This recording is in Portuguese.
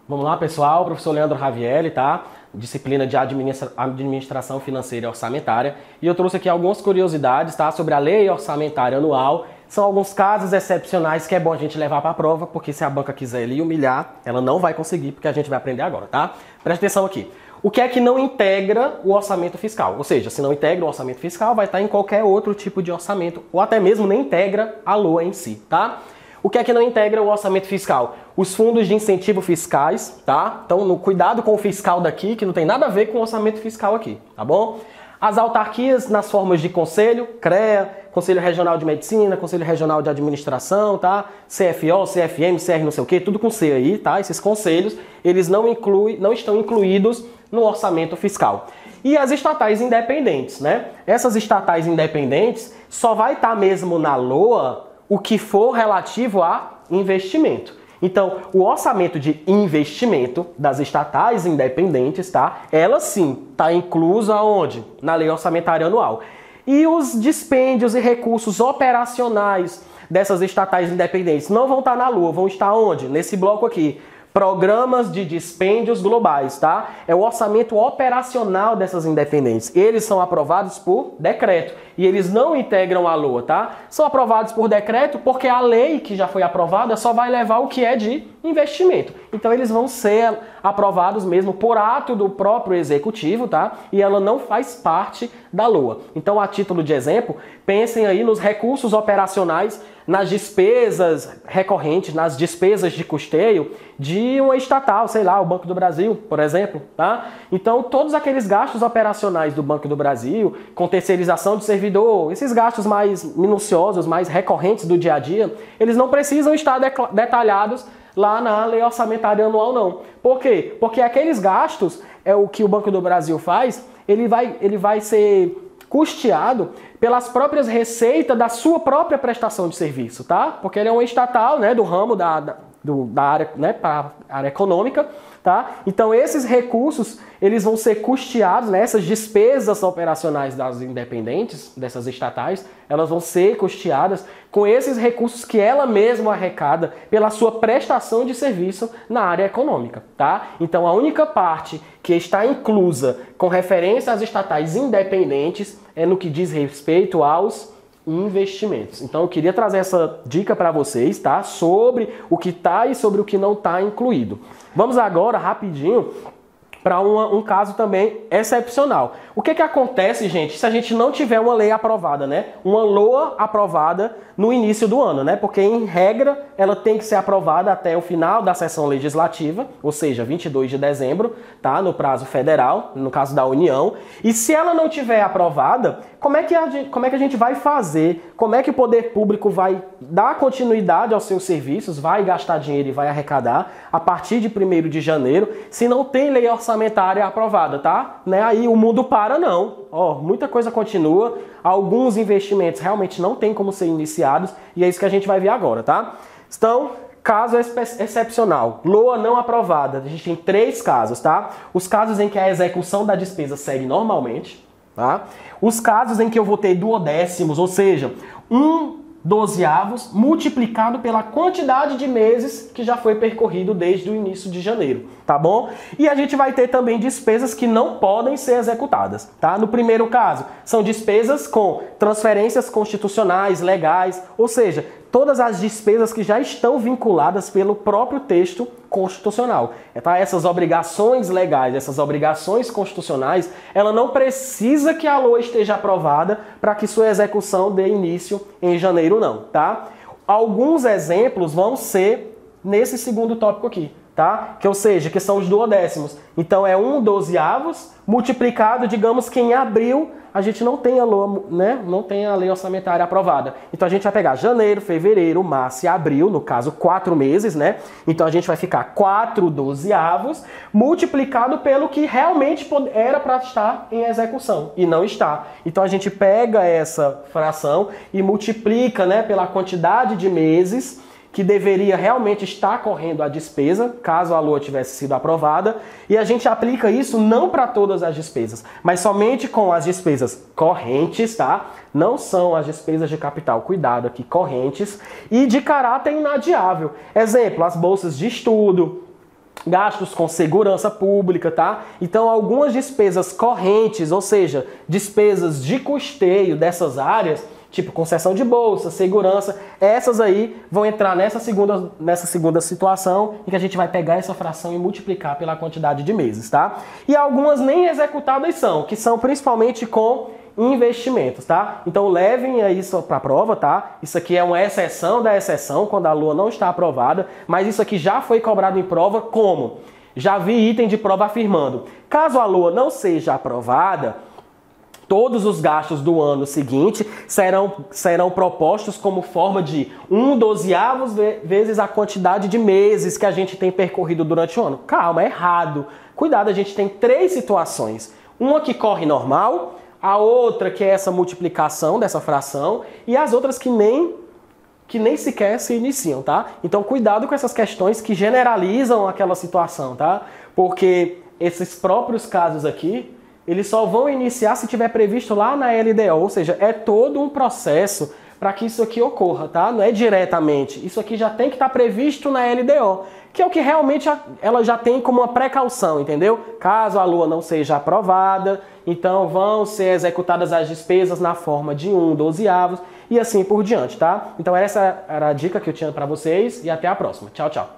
Vamos lá, pessoal, professor Leandro Ravielli, tá? Disciplina de Administração Financeira e Orçamentária. E eu trouxe aqui algumas curiosidades, tá? Sobre a Lei Orçamentária Anual. São alguns casos excepcionais que é bom a gente levar para a prova, porque se a banca quiser lhe humilhar, ela não vai conseguir, porque a gente vai aprender agora, tá? Presta atenção aqui. O que é que não integra o orçamento fiscal? Ou seja, se não integra o orçamento fiscal, vai estar em qualquer outro tipo de orçamento, ou até mesmo nem integra a LOA em si, tá? O que é que não integra o orçamento fiscal? Os fundos de incentivo fiscais, tá? Então, no cuidado com o fiscal daqui, que não tem nada a ver com o orçamento fiscal aqui, tá bom? As autarquias nas formas de conselho, CREA, Conselho Regional de Medicina, Conselho Regional de Administração, tá? CFO, CFM, CR não sei o quê, tudo com C aí, tá? Esses conselhos, eles não estão incluídos no orçamento fiscal. E as estatais independentes, né? Essas estatais independentes só vai estar mesmo na LOA o que for relativo a investimento. Então, o orçamento de investimento das estatais independentes, tá? Ela sim está inclusa onde? Na Lei Orçamentária Anual. E os dispêndios e recursos operacionais dessas estatais independentes não vão estar na LOA, vão estar onde? Nesse bloco aqui. Programas de dispêndios globais, tá? É o orçamento operacional dessas independentes. Eles são aprovados por decreto e eles não integram a LOA, tá? São aprovados por decreto porque a lei que já foi aprovada só vai levar o que é de investimento. Então eles vão ser aprovados mesmo por ato do próprio executivo, tá? E ela não faz parte da LOA. Então, a título de exemplo, pensem aí nos recursos operacionais, nas despesas recorrentes, nas despesas de custeio de uma estatal, sei lá, o Banco do Brasil, por exemplo, tá? Então, todos aqueles gastos operacionais do Banco do Brasil, com terceirização de servidor, esses gastos mais minuciosos, mais recorrentes do dia a dia, eles não precisam estar detalhados lá na Lei Orçamentária Anual, não. Por quê? Porque aqueles gastos, é o que o Banco do Brasil faz, ele vai ser custeado pelas próprias receitas da sua própria prestação de serviço, tá? Porque ele é uma estatal, né, do ramo da área, né, para a área econômica, tá? Então esses recursos, eles vão ser custeados, né, essas despesas operacionais das independentes, dessas estatais, elas vão ser custeadas com esses recursos que ela mesma arrecada pela sua prestação de serviço na área econômica, tá? Então a única parte que está inclusa com referência às estatais independentes é no que diz respeito aos investimentos. Então eu queria trazer essa dica para vocês, tá? Sobre o que está e sobre o que não está incluído. Vamos agora, rapidinho, para um caso também excepcional. O que acontece, gente, se a gente não tiver uma lei aprovada, né? Uma LOA aprovada no início do ano, né? Porque, em regra, ela tem que ser aprovada até o final da sessão legislativa, ou seja, 22 de dezembro, tá? No prazo federal, no caso da União. E se ela não tiver aprovada, como é que a gente vai fazer? Como é que o poder público vai dar continuidade aos seus serviços, vai gastar dinheiro e vai arrecadar a partir de 1º de janeiro, se não tem lei orçamentária aprovada, tá? Né? Aí o mundo para não. Ó, muita coisa continua, alguns investimentos realmente não tem como ser iniciados e é isso que a gente vai ver agora, tá? Então, caso excepcional, LOA não aprovada, a gente tem 3 casos, tá? Os casos em que a execução da despesa segue normalmente, tá? Os casos em que eu vou ter duodécimos, ou seja, 1/12 multiplicado pela quantidade de meses que já foi percorrido desde o início de janeiro, tá bom? E a gente vai ter também despesas que não podem ser executadas, tá? No primeiro caso, são despesas com transferências constitucionais, legais, ou seja, todas as despesas que já estão vinculadas pelo próprio texto constitucional. Tá? Essas obrigações legais, essas obrigações constitucionais, ela não precisa que a LOA esteja aprovada para que sua execução dê início em janeiro, não, tá? Alguns exemplos vão ser nesse segundo tópico aqui, tá? Ou seja, que são os duodécimos. Então é 1/12 multiplicado, digamos que em abril a gente não tem a LOA, né? Não tem a lei orçamentária aprovada. Então a gente vai pegar janeiro, fevereiro, março e abril, no caso 4 meses, né? Então a gente vai ficar 4/12 multiplicado pelo que realmente era para estar em execução e não está. Então a gente pega essa fração e multiplica, né, pela quantidade de meses que deveria realmente estar correndo a despesa, caso a LOA tivesse sido aprovada, e a gente aplica isso não para todas as despesas, mas somente com as despesas correntes, tá? Não são as despesas de capital, cuidado aqui, correntes, e de caráter inadiável. Exemplo, as bolsas de estudo, gastos com segurança pública, tá? Então, algumas despesas correntes, ou seja, despesas de custeio dessas áreas, tipo concessão de bolsa, segurança, essas aí vão entrar nessa segunda situação em que a gente vai pegar essa fração e multiplicar pela quantidade de meses, tá? E algumas nem executadas são, que são principalmente com investimentos, tá? Então levem isso para a prova, tá? Isso aqui é uma exceção da exceção, quando a LOA não está aprovada, mas isso aqui já foi cobrado em prova como? Já vi item de prova afirmando, caso a LOA não seja aprovada, todos os gastos do ano seguinte serão propostos como forma de 1/12 vezes a quantidade de meses que a gente tem percorrido durante o ano. Calma, é errado. Cuidado, a gente tem 3 situações. Uma que corre normal, a outra que é essa multiplicação dessa fração e as outras que nem sequer se iniciam, tá? Então cuidado com essas questões que generalizam aquela situação, tá? Porque esses próprios casos aqui, eles só vão iniciar se tiver previsto lá na LDO, ou seja, é todo um processo para que isso aqui ocorra, tá? Não é diretamente, isso aqui já tem que estar previsto na LDO, que é o que realmente ela já tem como uma precaução, entendeu? Caso a LOA não seja aprovada, então vão ser executadas as despesas na forma de 1/12 e assim por diante, tá? Então essa era a dica que eu tinha para vocês e até a próxima. Tchau, tchau.